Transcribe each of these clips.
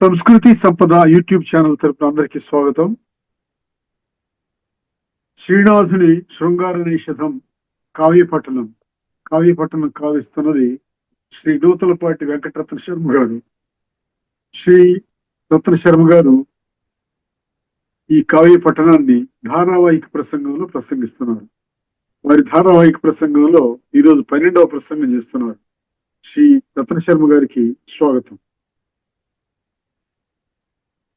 సంస్కృతి సంపద YouTube channel తరపున అందరికీ స్వాగతం. శ్రీనాథుని శృంగార నిషధం కావ్యపట్టణం కావిస్తున్నది శ్రీ నూతలపాటి వెంకటరత్న శర్మ గారు. శ్రీ రత్న శర్మ గారు ఈ కావ్య పట్టణాన్ని ధారావాహిక ప్రసంగంలో ప్రసంగిస్తున్నారు. వారి ధారావాహిక ప్రసంగంలో ఈరోజు 12వ ప్రసంగం చేస్తున్నారు. శ్రీ రత్న శర్మ గారికి స్వాగతం.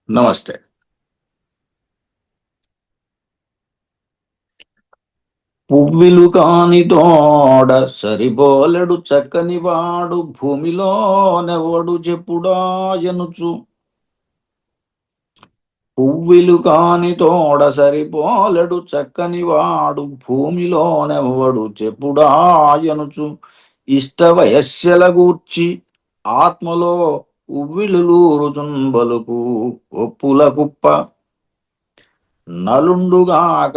నమస్తే. పువ్విలు కాని తోడ సరిపోలెడు చక్కని వాడు భూమిలోనెవడు చెప్పుడాయనుచు. పువ్విలు కాని తోడ సరిపోలెడు చక్కని వాడు భూమిలోనెవడు చెప్పుడాయనుచు. ఇష్ట వయస్సుల గూర్చి ఆత్మలో ఉవ్విలులూరుచుంబలుకు ఒప్పుల కుప్ప నలుండుగాక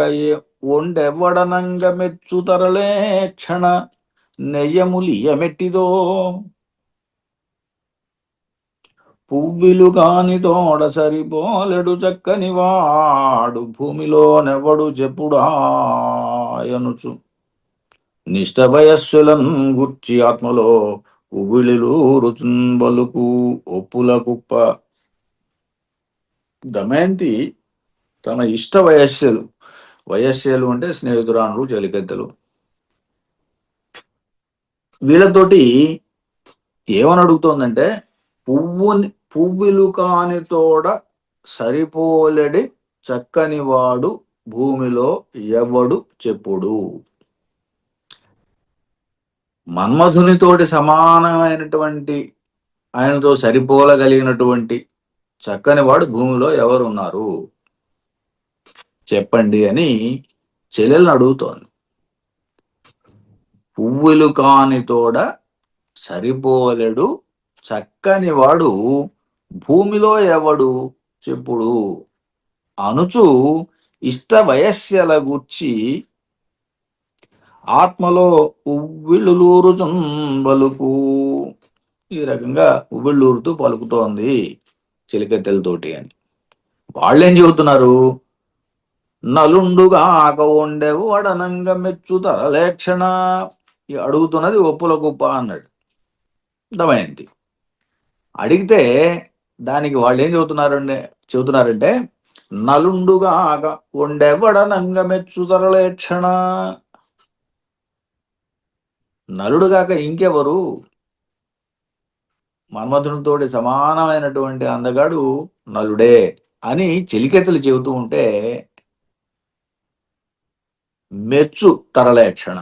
ఒండెవ్వడనంగ మెచ్చు తరలే క్షణ నెయ్యములియమెట్టిదో. పువ్విలు కాని తోడ సరిపోలెడు చక్కని వాడు భూమిలోనెవ్వడు చెప్పుడాయనుచు. నిష్ట వయస్సులను గుర్చి ఆత్మలో ఉబిళిలూరుచుంబలుకు ఒప్పుల కుప్ప. దమయంతి తన ఇష్ట వయస్సులు అంటే స్నేహితురానులు, చెలికత్తెలు, వీళ్ళతోటి ఏమని అడుగుతోందంటే, పువ్వులు కాని తోడ సరిపోలెడి చక్కని వాడు భూమిలో ఎవడు చెప్పుడు. మన్మధునితోటి సమానమైనటువంటి, ఆయనతో సరిపోలగలిగినటువంటి చక్కని వాడు భూమిలో ఎవరున్నారు చెప్పండి అని చెల్లెలను అడుగుతోంది. పువ్వులు కాని తోడ సరిపోలెడు చక్కని వాడు భూమిలో ఎవడు చెప్పుడు అనుచు ఇష్ట వయస్సుల గూర్చి ఆత్మలో ఉవ్విళ్ళూరుచుంబలుకు. ఈ రకంగా ఉవ్విళ్ళూరుతూ పలుకుతోంది చిలికెత్తెలతోటి అని. వాళ్ళేం చెబుతున్నారు? నలుండుగాక ఉండెవడనంగ మెచ్చు తరలేక్షణ. అడుగుతున్నది ఒప్పుల కుప్ప అన్నాడు దమయంతి. అడిగితే దానికి వాళ్ళు ఏం చెబుతున్నారంటే నలుండుగాక ఉండెవడనంగ మెచ్చు తరలేక్షణ. నలుడుగాక ఇంకెవరు? మన్మధునితోటి సమానమైనటువంటి అందగాడు నలుడే అని చెలికెత్తలు చెబుతూ ఉంటే మెచ్చు తరలేక్షణ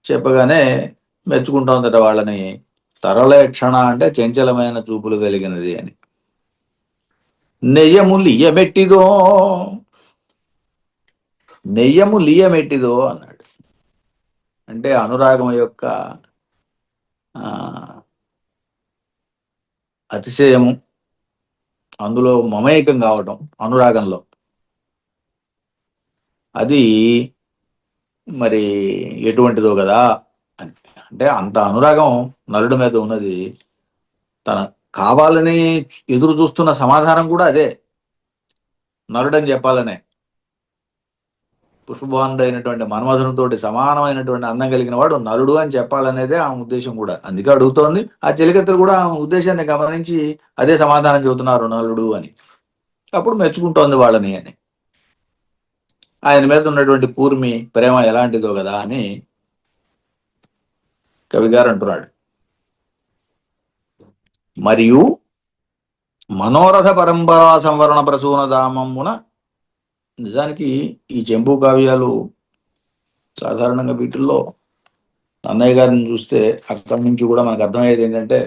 చెప్పగానే మెచ్చుకుంటోందట వాళ్ళని. తరలేక్షణ అంటే చంచలమైన చూపులు కలిగినది అని. నెయ్యము లియమెట్టిదో అన్నాడు. అంటే అనురాగం యొక్క అతిశయము, అందులో మమేకం కావటం అనురాగంలో, అది మరి ఎటువంటిదో కదా అని. అంటే అంత అనురాగం నలుడి మీద ఉన్నది. తన కావాలని ఎదురు చూస్తున్న సమాధానం కూడా అదే, నలుడని చెప్పాలనే. పుష్పభానుడైనటువంటి మన్మధునితోటి సమానమైనటువంటి అందం కలిగిన వాడు నలుడు అని చెప్పాలనేదే ఆమె ఉద్దేశం కూడా. అందుకే అడుగుతోంది. ఆ చెలికత్తెలు కూడా ఆమె ఉద్దేశాన్ని గమనించి అదే సమాధానం చెబుతున్నారు, నలుడు అని. అప్పుడు మెచ్చుకుంటోంది వాళ్ళని అని. ఆయన మీద ఉన్నటువంటి కూర్మి ప్రేమ ఎలాంటిదో కదా అని కవి గారు అంటున్నాడు. మరియు మనోరథ పరంపరా సంవరణ ప్రసూన దామమున. నిజానికి ఈ చెంపు కావ్యాలు సాధారణంగా వీటిల్లో అన్నయ్య గారిని చూస్తే అక్కడి నుంచి కూడా మనకు అర్థమయ్యేది ఏంటంటే,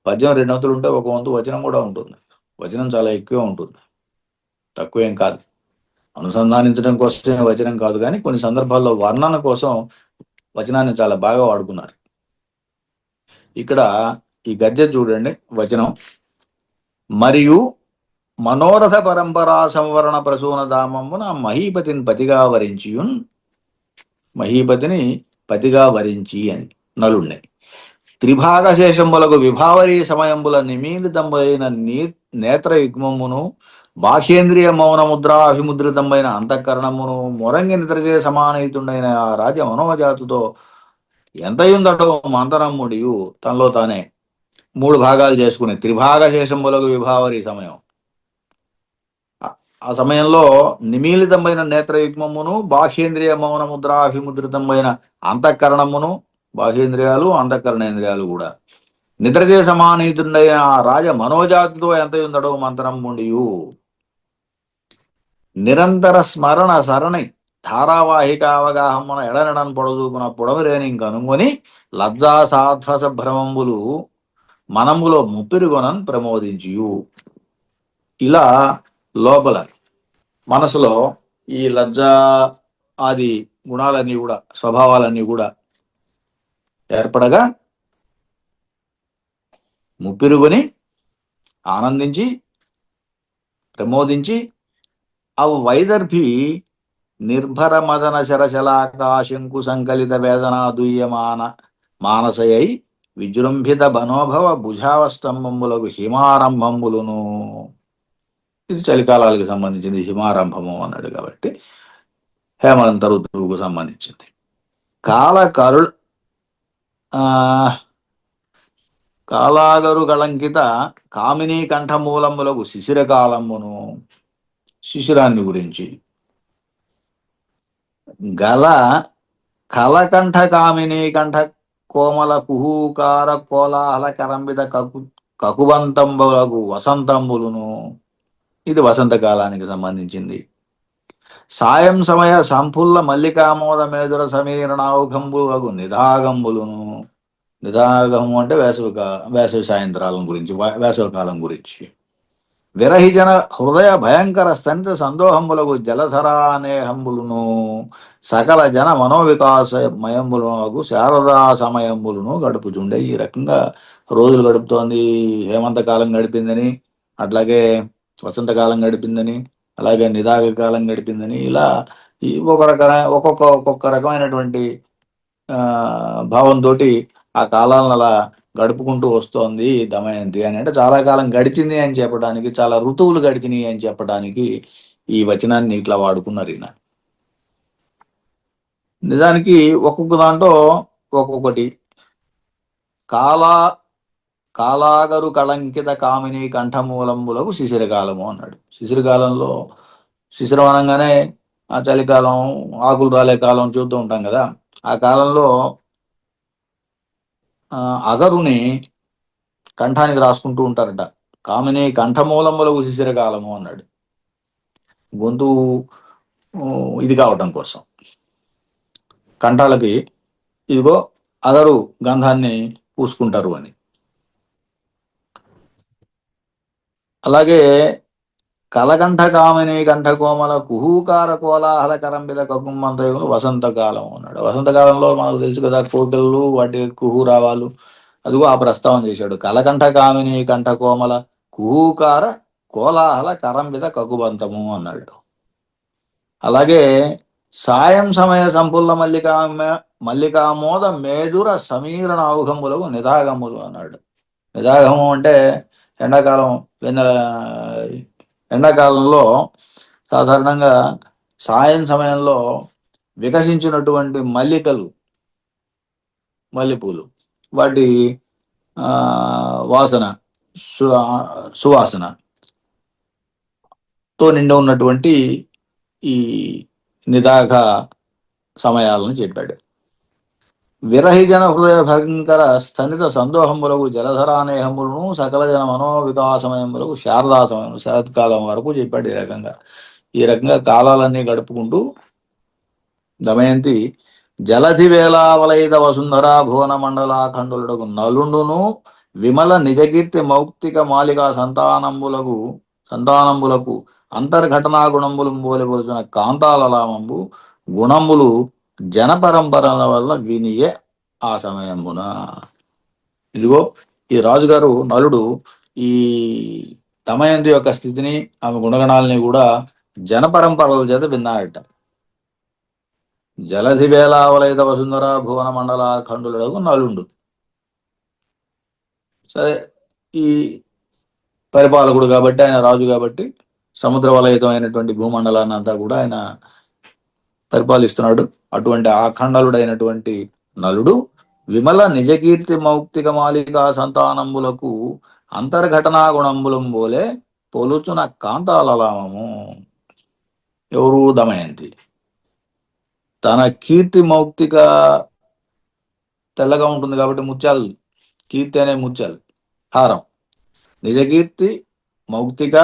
పద్యం 2 వంతులు ఉంటే 1 వంతు వచనం కూడా ఉంటుంది. వచనం చాలా ఎక్కువ ఉంటుంది, తక్కువేం కాదు. అనుసంధానించడం కోసమే వచనం కాదు, కానీ కొన్ని సందర్భాల్లో వర్ణన కోసం వచనాన్ని చాలా బాగా వాడుకున్నారు. ఇక్కడ ఈ గద్య చూడండి, వచనం. మరియు మనోరథ పరంపరా సంవరణ ప్రసూన దామమున మహీపతిని పతిగా వరించియున్. మహీపతిని పతిగా వరించి అని నలుణ్ణి. త్రిభాగశేషంబులకు విభావరీ సమయంబుల నిమీలితంబైన నేత్ర యుగ్మమును బాహ్యేంద్రియ మౌన ముద్రాభిముద్రితంబైన అంతఃకరణమును మొరంగి నిద్రచే సమానయుతుండైన ఆ రాజ మనోజాతుతో ఎంతయుందటో మంతరమ్ముడియు తనలో తానే మూడు భాగాలు చేసుకునే త్రిభాగ శేషంబులకు విభావరి సమయం. ఆ సమయంలో నిమీలితమైన నేత్రయుగ్మమును బాహ్యేంద్రియ మౌన ముద్రాభిముద్రితమైన అంతఃకరణమును, బాహ్యేంద్రియాలు అంతఃకరణేంద్రియాలు కూడా నిద్రచే సమానీతుండైన ఆ రాజ మనోజాతితో ఎంతయుందడో మంతరమ్ముడియు నిరంతర స్మరణ సరణి ధారావాహిక అవగాహమున ఎడనడన్ పొడదూపున పొడవరేని కనుగొని లజ్జా సాధ్వస భ్రమంబులు మనములో ముప్పిరిగొనన్ ప్రమోదించియు. ఇలా లోపల మనసులో ఈ లజ్జ ఆది గుణాలన్నీ కూడా, స్వభావాలన్నీ కూడా ఏర్పడగా ముప్పిరుగుని ఆనందించి ప్రమోదించి అవు వైదర్భి నిర్భర మదన శరశలాకాశంకు సంకలిత వేదనా దుయ్యమాన మానసయై విజృంభిత బనోభవ భుజావస్తంభములకు హిమారంభములును. ఇది చలికాలాలకు సంబంధించింది, హిమారంభము అన్నాడు కాబట్టి హేమంత ఋతువుకు సంబంధించింది. కాలాగరు కళంకిత కామినీ కంఠమూలములకు శిశిరకాలమును, శిశిరాన్ని గురించి. గల కలకంఠ కామినీ కంఠ కోమల కుహూకార కోలాహల కరంబిత కకువంతంబులకు వసంతంబులును. ఇది వసంతకాలానికి సంబంధించింది. సాయం సమయ సంపుల్ల మల్లికామోద మేదుర సమీరణావుఘంబులకు నిదాగంబులును. నిదాగము అంటే వేసవి సాయంత్రాలం గురించి, వేసవి కాలం గురించి. విరహిజన హృదయ భయంకర స్తనిత సందోహంబులకు జలధరానేహంబులును. సకల జన మనోవికాసమయంబులకు శారదా సమయంబులును గడుపుచుండే. ఈ రకంగా రోజులు గడుపుతోంది. హేమంతకాలం గడిపిందని, అట్లాగే వసంతకాలం గడిపిందని, అలాగే నిదాగ కాలం గడిపిందని, ఇలా ఒక్కొక్క రకమైనటువంటి భావంతో ఆ కాలాలను అలా గడుపుకుంటూ వస్తోంది దమయంతి అని. అంటే చాలా కాలం గడిచింది అని చెప్పడానికి, చాలా ఋతువులు గడిచినాయి అని చెప్పడానికి ఈ వచనాన్ని ఇట్లా వాడుకున్నారు ఈయన. నిజానికి ఒక్కొక్క దాంట్లో ఒక్కొక్కటి. కాలాగరు కళంకిత కామిని కంఠమూలంబులకు శిశిరకాలము అన్నాడు. శిశిరకాలంలో, శిశిరం అనగానే ఆ చలికాలం, ఆకులు రాలే కాలం చూస్తూ ఉంటాం కదా. ఆ కాలంలో అగరుని కంఠానికి రాసుకుంటూ ఉంటారట. కామిని కంఠమూలములకు శిశిరకాలము అన్నాడు. గొంతు ఇది కావటం కోసం కంఠాలకి ఇదిగో అగరు గంధాన్ని పూసుకుంటారు అని. అలాగే కలకంఠ కామిని కంఠకోమల కుహూకార కోలాహల కరంబిల కగుమంతయులు వసంతకాలం అన్నాడు. వసంతకాలంలో మనకు తెలుసు కదా, కోకిళ్ళు, వాటి కుహు రావాలు, అదిగో ఆ ప్రస్తావన చేశాడు. కలకంఠ కామిని కంఠకోమల కుహూకార కోలాహల కరంబిద కగుబంతము అన్నాడు. అలాగే సాయం సమయ సంపుల్ల మల్లికామోద మేదుర సమీరణ ఔఘములకు నిదాగములు అన్నాడు. నిదాగము అంటే ఎండాకాలం, ఎండాకాలంలో సాధారణంగా సాయం సమయంలో వికసించినటువంటి మల్లెపూలు, వాటి వాసన, సువాసనతో నిండి ఉన్నటువంటి ఈ నిదాఘ సమయాలను చెప్పాడు. విరహిజన హృదయ భయంకర స్తనిత సందోహములకు జలధరానేహములను సకల జన మనోవికాసమయములకు శారదా సమయం, శరత్కాలం వరకు చెప్పాడు. ఈ రకంగా కాలాలన్నీ గడుపుకుంటూ దమయంతి జలధి వేలావలైద వసుంధరా భువన మండలాఖండులకు నలుండును విమల నిజకీర్తి మౌక్తిక మాలికా సంతానంబులకు అంతర్ఘటనా గుణంబులు పోలిపోతున్న కాంతాలలామంబు గుణములు జన పరంపరల వల్ల వినియే ఆ సమయమున. ఇదిగో ఈ రాజుగారు నలుడు ఈ దమయంతి యొక్క స్థితిని, ఆమె గుణగణాలని కూడా జన పరంపరల చేత విన్నాడట. జలధి వేలావలైద వసుంధర భువన మండల ఖండులకు నలుండు. సరే, ఈ పరిపాలకుడు కాబట్టి, ఆయన రాజు కాబట్టి సముద్ర వలయితమైనటువంటి భూమండలాన్ని అంతా కూడా ఆయన పరిపాలిస్తున్నాడు. అటువంటి ఆఖండలుడైనటువంటి నలుడు విమల నిజకీర్తి మౌక్తిక మాలికా సంతానంబులకు అంతర్ఘటనా గుణంబులం పోలే పొలుచున కాంతాలలామము. ఎవరు? దమయంతి. తన కీర్తి మౌక్తిక తెల్లగా ఉంటుంది కాబట్టి ముత్యాలు, కీర్తి అనే ముత్యాలు హారం. నిజకీర్తి, మౌక్తిక,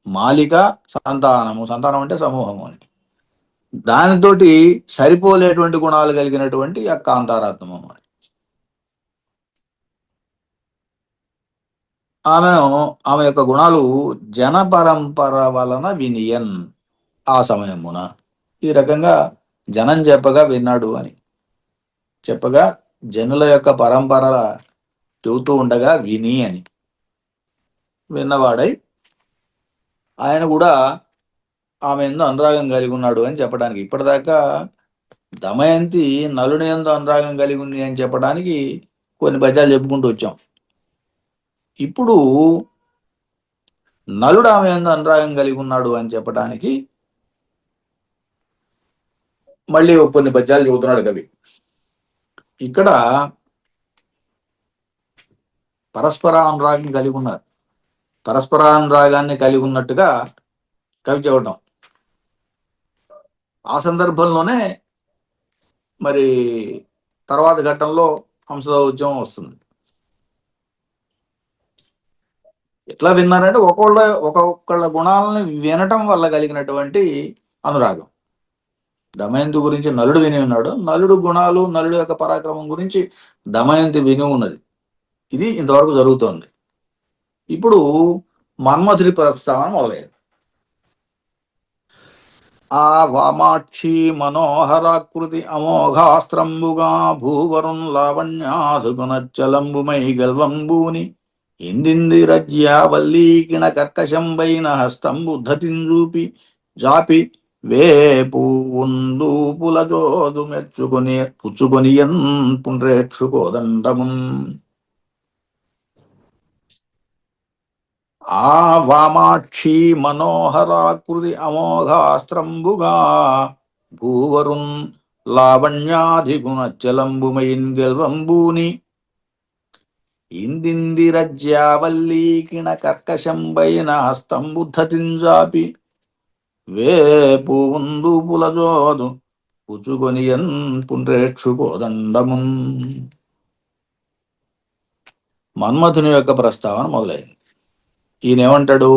మాలిక, సంతానము. సంతానం అంటే సమూహము అని. దానితోటి సరిపోలేటువంటి గుణాలు కలిగినటువంటి ఆ కాంతారత్నము అని. ఆమె యొక్క గుణాలు జన పరంపర వలన వినియన్. ఆ సమయమున ఈ రకంగా జనం చెప్పగా విన్నాడు అని, చెప్పగా జనుల యొక్క పరంపర చెబుతూ ఉండగా విని అని, విన్నవాడై ఆయన కూడా ఆమె ఎందు అనురాగం కలిగి ఉన్నాడు అని చెప్పడానికి. ఇప్పటిదాకా దమయంతి నలుని ఎందు అనురాగం కలిగి ఉంది అని చెప్పడానికి కొన్ని పద్యాలు చెప్పుకుంటూ వచ్చాం. ఇప్పుడు నలుడు ఆమె ఎందు అనురాగం కలిగి ఉన్నాడు అని చెప్పడానికి మళ్ళీ కొన్ని పద్యాలు చెబుతున్నాడు కవి. ఇక్కడ పరస్పర అనురాగం కలిగి ఉన్నారు. పరస్పరానురాగాన్ని కలిగి ఉన్నట్టుగా కవి చెప్పటం. ఆ సందర్భంలోనే మరి తర్వాత ఘట్టంలో హంసదౌత్యం వస్తుంది. ఎట్లా విన్నారంటే ఒక్కొక్కళ్ళ గుణాలని వినటం వల్ల కలిగినటువంటి అనురాగం. దమయంతి గురించి నలుడు విని ఉన్నాడు. నలుడు గుణాలు, నలుడు యొక్క పరాక్రమం గురించి దమయంతి విని ఉన్నది. ఇది ఇంతవరకు జరుగుతోంది. ఇప్పుడు మన్మథుడి ప్రస్తావన మొదలైంది. ఆ వామాక్షి మనోహరాకృతి అమోఘాస్త్రంబుగా భూవరున్ లావణ్యాధుగుణచ్చలంబుమై గల్వంబూని ఇందింది రజ్యావల్లీకిణ కర్కశంబైన హస్తంబు ధతింజూపి జాపి వేపు ఉందూపుల జోదు మెచ్చుకొని పుచ్చుకొనియన్ పుండ్రేక్షుకోదండమున్. ఆ వామాక్షి మనోహరాకృతి అమోఘాస్త్రంబుగా భూవరున్ లావణ్యాధిగుణచ్చలంబుమైన్ గెల్వంబూని ఇందిందిరజ్యావల్లీకిణ కర్కశంబైన హస్తంబుద్ధతింజాపి వేపు ఉందూపుల జోదు పుచ్చుకొనియన్ పుండ్రేక్షుకోదండమున్. మన్మథుని యొక్క ప్రస్తావన మొదలైంది. ఈయనేమంటాడు?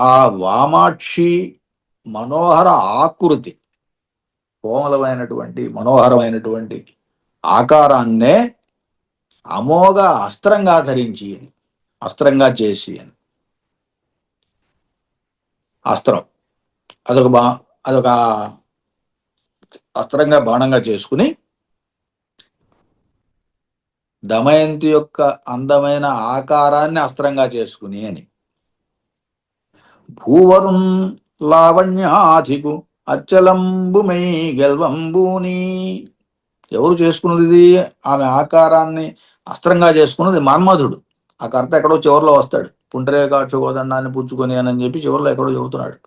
ఆ వామాక్షి మనోహర ఆకృతి, కోమలమైనటువంటి మనోహరమైనటువంటి ఆకారాన్నే అమోఘ అస్త్రంగా ధరించి, అస్త్రంగా చేసి అని. అస్త్రం అదొక అస్త్రంగా బాణంగా చేసుకుని దమయంతి యొక్క అందమైన ఆకారాన్ని అస్త్రంగా చేసుకుని అని. భూవరున్ లావణ్యాధికు అచ్చలంబుమై గెల్వంబూని. ఎవరు చేసుకున్నది ఇది? ఆమె ఆకారాన్ని అస్త్రంగా చేసుకున్నది మన్మధుడు. ఆ కర్త ఎక్కడో చివరిలో వస్తాడు. పుండ్రేకాక్ష కోదండాన్ని పుచ్చుకొని అని చెప్పి చివరిలో ఎక్కడో చెబుతున్నాడు.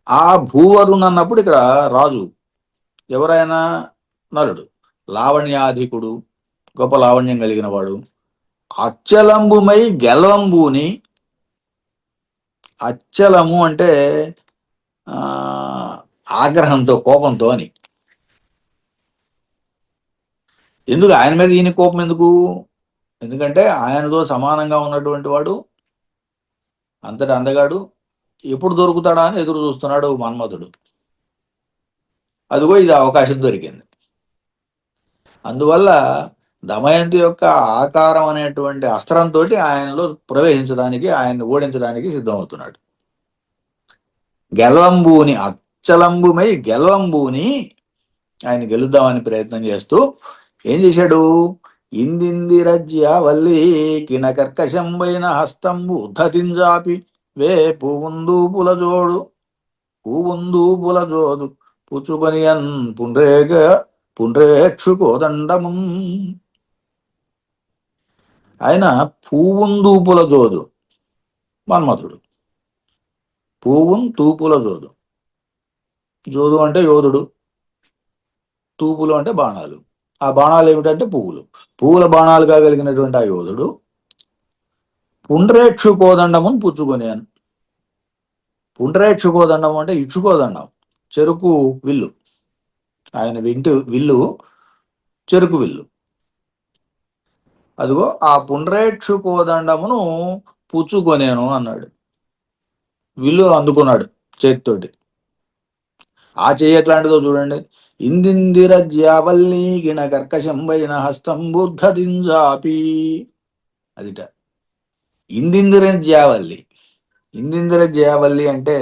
ఆ భూవరున్ అన్నప్పుడు ఇక్కడ రాజు ఎవరైనా నలుడు, లావణ్యాధికుడు, గొప్ప లావణ్యం కలిగిన వాడు. అచ్చలంబుమై గెల్వంబుని. అచ్చలము అంటే ఆగ్రహంతో, కోపంతో అని. ఎందుకు ఆయన మీద ఈయన కోపం ఎందుకు? ఎందుకంటే ఆయనతో సమానంగా ఉన్నటువంటి వాడు, అంతటి అందగాడు, ఎప్పుడు దొరుకుతాడా అని ఎదురు చూస్తున్నాడు మన్మథుడు. అదిగో ఇది అవకాశం దొరికింది. అందువల్ల దమయంతి యొక్క ఆకారం అనేటువంటి అస్త్రంతో ఆయనలో ప్రవేశించడానికి, ఆయన్ని ఓడించడానికి సిద్ధమవుతున్నాడు. గెల్వంబూని, అచ్చలంబుమై గెల్వంబూని, ఆయన గెలుద్దామని ప్రయత్నం చేస్తూ ఏం చేశాడు? ఇందిందిరజ్యావల్లి కిణ కర్కశంబైన హస్తంబు ఉద్ధతింజాపి వేపు ఉందూపుల జోడు పుచ్చుకొని పుండ్రేక్షు కోదండము. ఆయన పూవుందూపుల జోదు మన్మధుడు. పూవున్ తూపుల జోదు. జోదు అంటే యోధుడు, తూపులు అంటే బాణాలు. ఆ బాణాలు ఏమిటంటే పువ్వులు. పువ్వుల బాణాలుగా కలిగినటువంటి ఆ యోధుడు పుండ్రేక్షు కోదండమును పుచ్చుకొనేను. పుండ్రేక్షు కోదండం అంటే ఇచ్చుకోదండం, చెరుకు విల్లు. ఆయన విల్లు చెరుకు విల్లు. అదిగో ఆ పుండ్రేక్షు కోదండమును పుచ్చుకొనేను అన్నాడు. విల్లు అందుకున్నాడు చేతితోటి. ఆ చెయ్యి ఎట్లాంటిదో చూడండి. ఇందిందిర జ్యావల్లి గిణ కర్కశంబైన హస్తం బుద్ధ దింజాపి. అదిట ఇందిందిర జ్యావల్లి. ఇందిందిర జ్యావల్లి అంటే,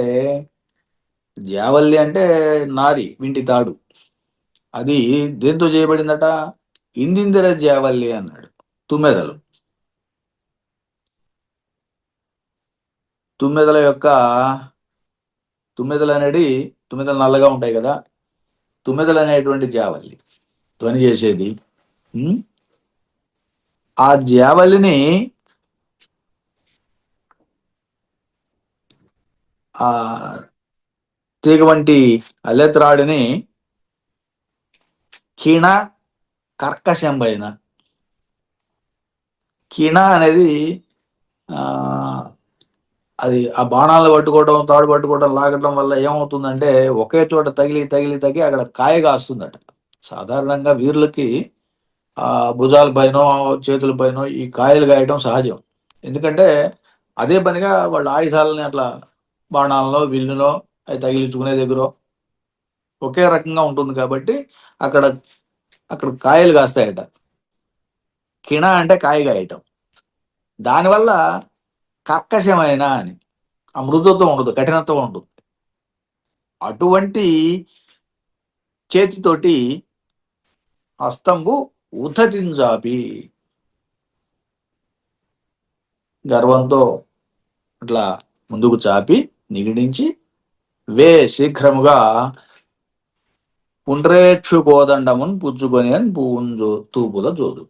జ్యావల్లి అంటే నారి, వింటి తాడు. అది దేంతో చేయబడిందట? ఇందిందిర జ్యావల్లి అన్నాడు. తుమ్మెదలు. తుమ్మెదల యొక్క తుమ్మెదలు నల్లగా ఉంటాయి కదా, తుమ్మెదలు అనేటువంటి జావల్లి ధ్వని చేసేది. ఆ జావల్లిని ఆ తీగ వంటి అల్లెత్రాడిని కిణ కర్కశంబైన. కిణ అనేది అది ఆ బాణాలు పట్టుకోవడం, తాడు పట్టుకోవడం, లాగటం వల్ల ఏమవుతుందంటే ఒకే చోట తగిలి తగిలి తగిలి అక్కడ కాయ కాస్తుందట. సాధారణంగా వీరులకి ఆ భుజాల పైన, చేతుల పైన ఈ కాయలు కాయడం సహజం. ఎందుకంటే అదే పనిగా వాళ్ళ ఆయుధాలని అట్లా బాణాలలో, విల్లులో అవి తగిలించుకునే దగ్గర ఒకే రకంగా ఉంటుంది కాబట్టి అక్కడ అక్కడ కాయలు కాస్తాయట. కిణ అంటే కాయ కాయటం. దానివల్ల కర్కశమైన అని, ఆ మృదుత్వం ఉండదు, కఠినత్వం ఉండదు. అటువంటి చేతితోటి హస్తంబు ఉద్ధతింజాపి, గర్వంతో అట్లా ముందుకు చాపి నిగిడించి, వే శీఘ్రముగా పుండ్రేక్షు కోదండమును పుచ్చుకొని అని పువ్వుంజో తూపుల జోదు.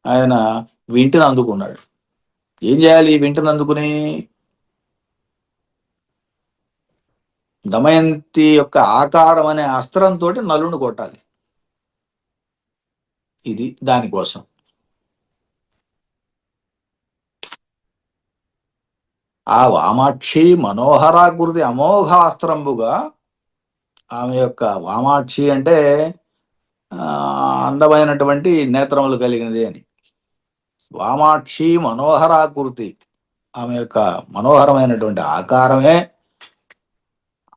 ఆయన వింటిని అందుకున్నాడు. ఏం చేయాలి వింటిని అందుకుని? దమయంతి యొక్క ఆకారం అనే అస్త్రంతో నలుని కొట్టాలి. ఇది దానికోసం. ఆ వామాక్షి మనోహరాకృతి అమోఘ అస్త్రంబుగా, ఆమె యొక్క వామాక్షి అంటే అందమైనటువంటి నేత్రములు కలిగినది అని. వామాక్షి మనోహరాకృతి, ఆమె యొక్క మనోహరమైనటువంటి ఆకారమే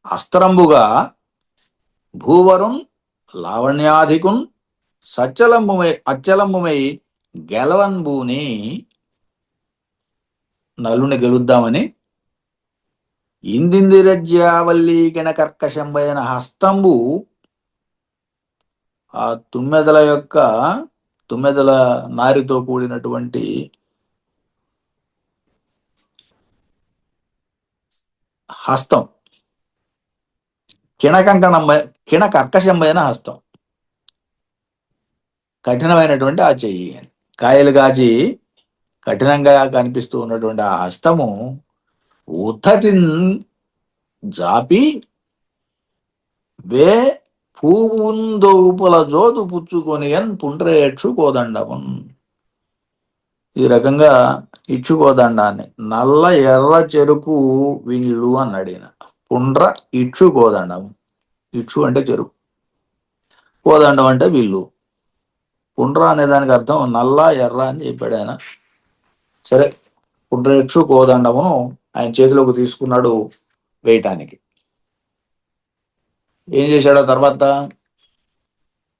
అస్త్రంబుగా భూవరున్ లావణ్యాధికున్ అచ్చలంబుమై గెలవన్బూని. నలుని గెలుద్దామని ఇందిందిరజ్యావల్లీకిన కర్కశంబైన హస్తంబు ఆ తుమ్మెదల నారితో కూడినటువంటి హస్తం, కిణ కర్కశంబైన హస్తం, కఠినమైనటువంటి ఆ చెయ్యి. కాయలు కాచి కఠినంగా కనిపిస్తూ ఉన్నటువంటి ఆ హస్తము ఉద్ధతిన్ జాపి వే పూవుందోపుల జోదు పుచ్చుకొని అన్ పుండ్రేక్షు కోదండమున్. ఈ రకంగా ఇచ్చుకోదండాన్ని నల్ల ఎర్ర చెరుకు విల్లు అన్నాడు ఈయన. పుండ్ర ఇచ్చు కోదండం. ఇచ్చు అంటే చెరుకు, కోదండం అంటే విల్లు. పుండ్ర అనే దానికి అర్థం నల్ల ఎర్ర అని చెప్పాడు ఆయన. సరే, పుండ్రేక్షు కోదండమును ఆయన చేతిలోకి తీసుకున్నాడు వేయటానికి. ఏం చేశాడో తర్వాత?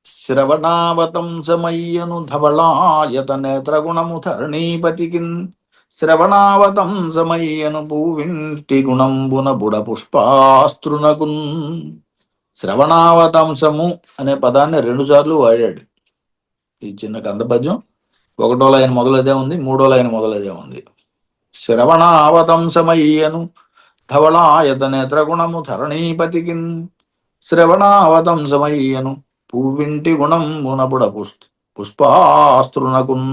శ్రవణావతంసమయ్యను ధవళాయత నేత్రగుణము ధరణీపతికిన్. శ్రవణావతంసమయ్యను పూవింటి గుణంబున బుడ పుష్పాస్త్రునకున్. శ్రవణావతంసము అనే పదాన్ని 2 సార్లు వాడాడు ఈ చిన్న కందపద్యం. 1వ లైన్ మొదలదే ఉంది, 3వ లైన్ మొదలదే ఉంది. శ్రవణావతంసమయ్యను ధవళాయత నేత్రగుణము ధరణీపతికిన్. శ్రవణావతంసమయ్యను పువ్వింటి గుణం మునపుడ పుష్పాస్త్రునకున్.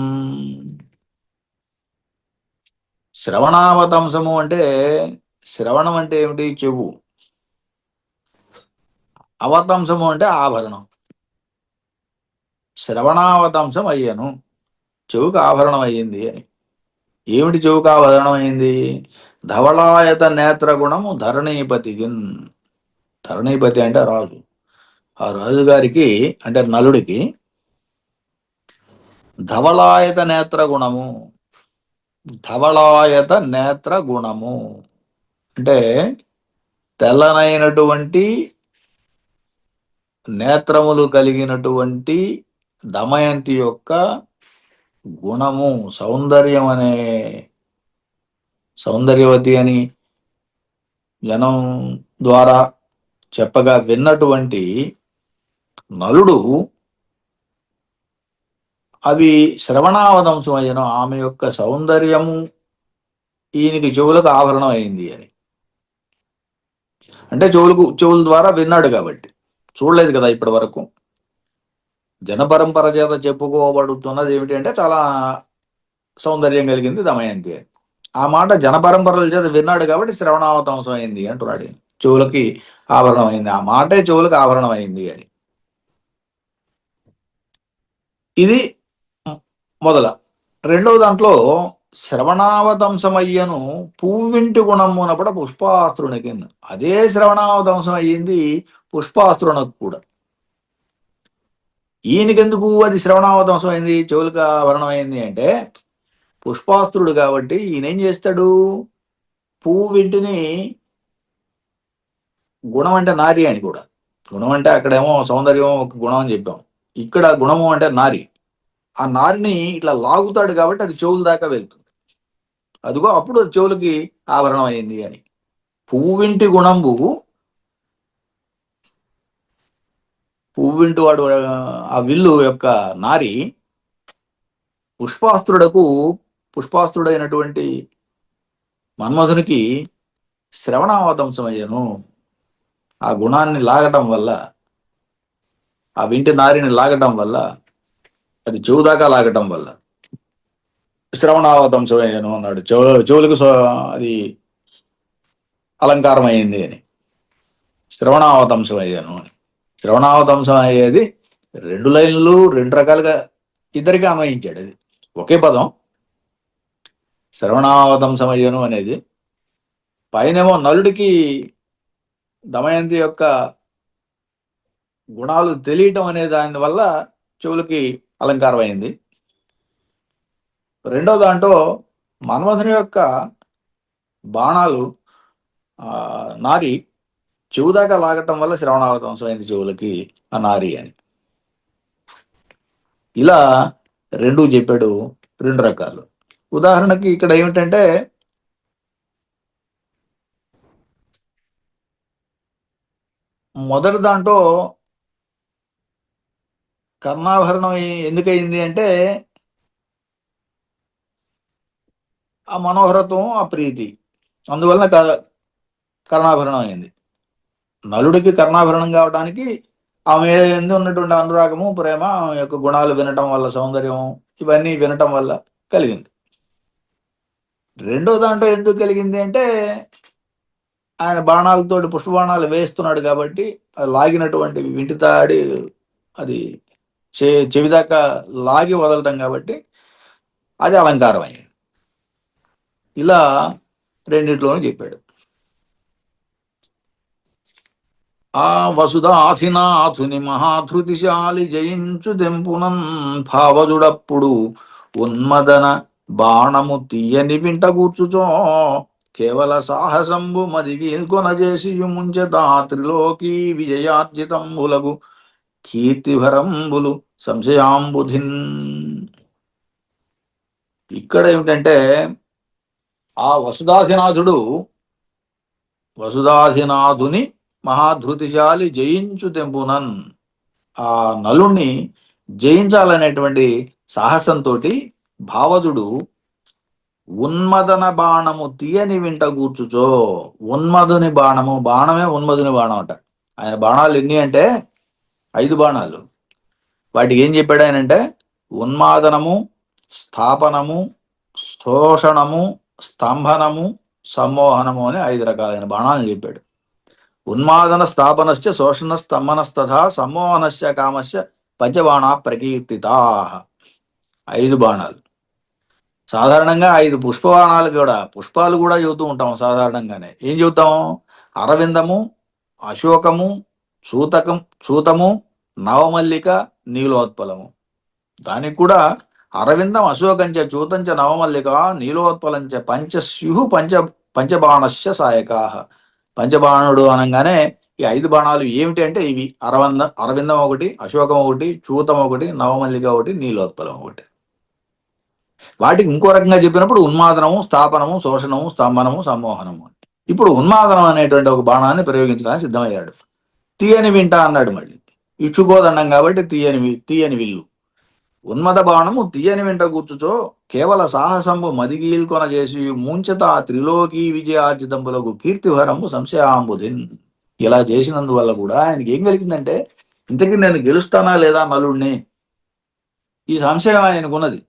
శ్రవణావతంసము అంటే, శ్రవణం అంటే ఏమిటి? చెవు. అవతంసము అంటే ఆభరణం. శ్రవణావతంసం అయ్యను, చెవుకు ఆభరణం అయ్యింది అని. ఏమిటి చెవుకు ఆభరణం అయింది? ధవళాయత నేత్ర గుణము ధరణీపతికిన్. ధరణీపతి అంటే రాజు. ఆ రాజుగారికి అంటే నలుడికి ధవళాయత నేత్ర గుణము. ధవళాయత నేత్ర గుణము అంటే తెల్లనైనటువంటి నేత్రములు కలిగినటువంటి దమయంతి యొక్క గుణము, సౌందర్యం అనే, సౌందర్యవతి అని జనం ద్వారా చెప్పగా విన్నటువంటి నలుడు అవి శ్రవణావదంశమయ్యను, ఆమె యొక్క సౌందర్యము ఈయనకి చెవులకు ఆభరణం అయింది అని. అంటే చెవుల ద్వారా విన్నాడు కాబట్టి, చూడలేదు కదా ఇప్పటి వరకు. జనపరంపర చేత చెప్పుకోబడుతున్నది ఏమిటి అంటే చాలా సౌందర్యం కలిగింది దమయంతి అని. ఆ మాట జనపరంపరల చేత విన్నాడు కాబట్టి శ్రవణావతంసం అయింది అంటున్నాడు. చెవులకి ఆభరణం అయింది, ఆ మాటే చెవులకు ఆభరణం అయింది అని. ఇది మొదల. రెండవ దాంట్లో శ్రవణావతంసమయ్యను పువ్వింటి గుణమునపడ పుష్పాస్త్రునికి. అదే శ్రవణావతంసం అయ్యింది పుష్పాస్త్రునకు కూడా. ఈయనకెందుకు అది శ్రవణావతంసం అయింది, చెవులకు ఆభరణం అయింది అంటే, పుష్పాస్త్రుడు కాబట్టి ఈయన ఏం చేస్తాడు? పువ్వింటిని, గుణం అంటే నారి అని కూడా. గుణం అంటే అక్కడేమో సౌందర్యం ఒక గుణం అని చెప్పాం, ఇక్కడ గుణము అంటే నారి. ఆ నారిని ఇట్లా లాగుతాడు కాబట్టి అది చెవుల దాకా వెళ్తుంది. అదిగో అప్పుడు అది చెవులకి ఆభరణం అయింది అని. పువ్వింటి గుణంబు, పువ్వింటి వాడు ఆ విల్లు యొక్క నారి పుష్పాస్త్రుడకు, పుష్పాస్త్రుడైనటువంటి మన్మధునికి శ్రవణావతంసమయ్యను. ఆ గుణాన్ని లాగటం వల్ల, ఆ వింటి నారిని లాగటం వల్ల, అది చెవు దాకా లాగటం వల్ల శ్రవణావతంసమయ్యను అన్నాడు. చెవులకు అది అలంకారం అయింది అని. శ్రవణావతంసం అయ్యాను అని. శ్రవణావతంసం అయ్యేది రెండు లైన్లు రెండు రకాలుగా ఇద్దరికి అన్వయించాడు. అది ఒకే పదం. శ్రవణావతంసం అయ్యను అనేది పైనేమో నలుడికి దమయంతి యొక్క గుణాలు తెలియటం అనే దాని వల్ల చెవులకి అలంకారం అయింది. రెండో దాంట్లో మన్మధుని యొక్క బాణాలు నారి చెవు దాకా లాగటం వల్ల శ్రవణావతంసం అయింది చెవులకి ఆ నారి అని. ఇలా రెండు చెప్పాడు, రెండు రకాలు. ఉదాహరణకి ఇక్కడ ఏమిటంటే, మొదటి దాంట్లో కర్ణాభరణం ఎందుకయింది అంటే, ఆ మనోహరత్వం, ఆ ప్రీతి, అందువలన కర్ణాభరణం అయింది. నలుడికి కర్ణాభరణం కావడానికి ఆమె ఎందు ఉన్నటువంటి అనురాగము, ప్రేమ, ఆమె యొక్క గుణాలు వినటం వల్ల, సౌందర్యం, ఇవన్నీ వినటం వల్ల కలిగింది. రెండో దాంట్లో ఎందుకు కలిగింది అంటే, ఆయన బాణాలతోటి పుష్పబాణాలు వేస్తున్నాడు కాబట్టి అది లాగినటువంటి వింటితాడి అది చెవిదాకా లాగి వదలటం కాబట్టి అది అలంకారం అయింది. ఇలా రెండిట్లోనూ చెప్పాడు. ఆ వసుధాధినాథుని మహాధృతిశాలి జయించు దెంపునన్ భావజుడప్పుడు ఉన్మదన బాణము తీయని వింట కూర్చుచో కేవల సాహసంబు మదిగీల్కొనజేసి ముంచెతా త్రిలోకీ విజయార్జితంబులగు కీర్తిభరంబులు సంశయాంబుధిన్. ఇక్కడ ఏమిటంటే, ఆ వసుధాధినాథుని మహాధృతిశాలి జయించు తెంపునన్, ఆ నలుణ్ణి జయించాలనేటువంటి సాహసంతో భావజుడు ఉన్మదన బాణము తీయని వింట కూర్చుచో. ఉన్మదుని బాణము, బాణమే ఉన్మదుని బాణం అట. ఆయన బాణాలు ఎన్ని అంటే 5 బాణాలు. వాటికి ఏం చెప్పాడు ఆయన అంటే ఉన్మాదనము, స్థాపనము, శోషణము, స్తంభనము, సమ్మోహనము అని 5 రకాలైన బాణాలను చెప్పాడు. ఉన్మాదన స్థాపనశ్చ శోషణ స్తంభనస్తథా సమ్మోహనశ్చ కామశ్చ పంచబాణా ప్రకీర్తితా. 5 బాణాలు. సాధారణంగా 5 పుష్పబాణాలు కూడా, పుష్పాలు కూడా చెబుతూ ఉంటాం సాధారణంగానే. ఏం చెబుతాం? అరవిందము, అశోకము, చూతము, నవమల్లిక, నీలోత్పలము. దానికి కూడా అరవిందం, అశోకంచ, చూతంచ, నవమల్లిక, నీలోత్పలంచ పంచస్యు పంచబాణశ్చ సాయకాహ. పంచబాణుడు అనగానే ఈ 5 బాణాలు ఏమిటి అంటే ఇవి: అరవిందం ఒకటి, అశోకం ఒకటి, చూతం ఒకటి, నవమల్లిక ఒకటి, నీలోత్పలం ఒకటి. వాటికి ఇంకో రకంగా చెప్పినప్పుడు ఉన్మాదనము, స్థాపనము, శోషణము, స్తంభనము, సమ్మోహనము. ఇప్పుడు ఉన్మాదనం అనేటువంటి ఒక బాణాన్ని ప్రయోగించడానికి సిద్ధమయ్యాడు. తీయని వింట అన్నాడు. మళ్ళీ ఇచ్చుకోదండం కాబట్టి తీయని విల్లు. ఉన్మద బాణము తీయని వెంట కూర్చుచో కేవల సాహసంబు మదిగీల్కొన చేసి ముంచత త్రిలోకీ విజయార్జితంబులకు కీర్తిభరంబు సంశయాంబుధిన్. ఇలా చేసినందువల్ల కూడా ఆయనకి ఏం కలిగిందంటే, ఇంతకీ నేను గెలుస్తానా లేదా నలుడిని, ఈ సంశయం ఆయనకున్నది.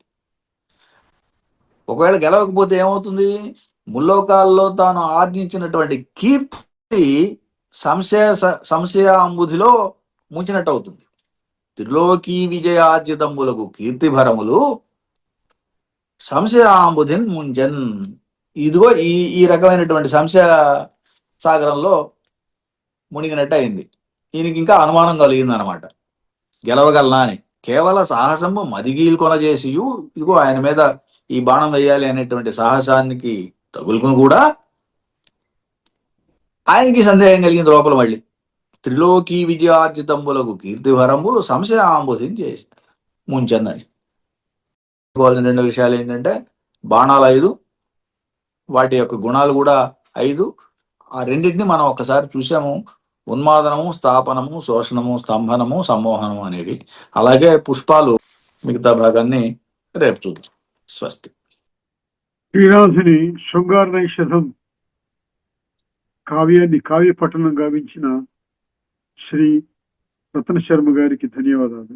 ఒకవేళ గెలవకపోతే ఏమవుతుంది? ముల్లోకాల్లో తాను ఆర్జించినటువంటి కీర్తి సంశయాంబుధిలో ముంచినట్టు అవుతుంది. త్రిలోకీ విజయార్జితంబులకు కీర్తిభరములు సంశయాంబుధిన్ ముంజన్. ఇదిగో ఈ రకమైనటువంటి సంశయ సాగరంలో మునిగినట్టు అయింది. ఈయనకి ఇంకా అనుమానం కలిగింది అనమాట, గెలవగలనా అని. కేవల సాహసము మదిగీల్కొన చేసి ఇదిగో ఆయన మీద ఈ బాణం వేయాలి అనేటువంటి సాహసానికి తగులుకుని కూడా ఆయనకి సందేహం కలిగింది లోపల. మళ్ళీ త్రిలోకీ విజయార్జితంబులకు కీర్తిభరంబులు సంశయాంబుధిని చేసి ముంచందని. 2 విషయాలు ఏంటంటే బాణాలు 5, వాటి యొక్క గుణాలు కూడా 5. ఆ రెండింటిని మనం ఒక్కసారి చూసాము. ఉన్మాదనము, స్థాపనము, శోషణము, స్తంభనము, సమ్మోహనము అనేవి. అలాగే పుష్పాలు మిగతా భాగాన్ని రేపు చూద్దాం. స్వస్తి. శ్రీనాథుని శృంగార నైషధం కావ్యాన్ని కావ్య పఠనం గావించిన శ్రీ రత్న శర్మ గారికి ధన్యవాదాలు.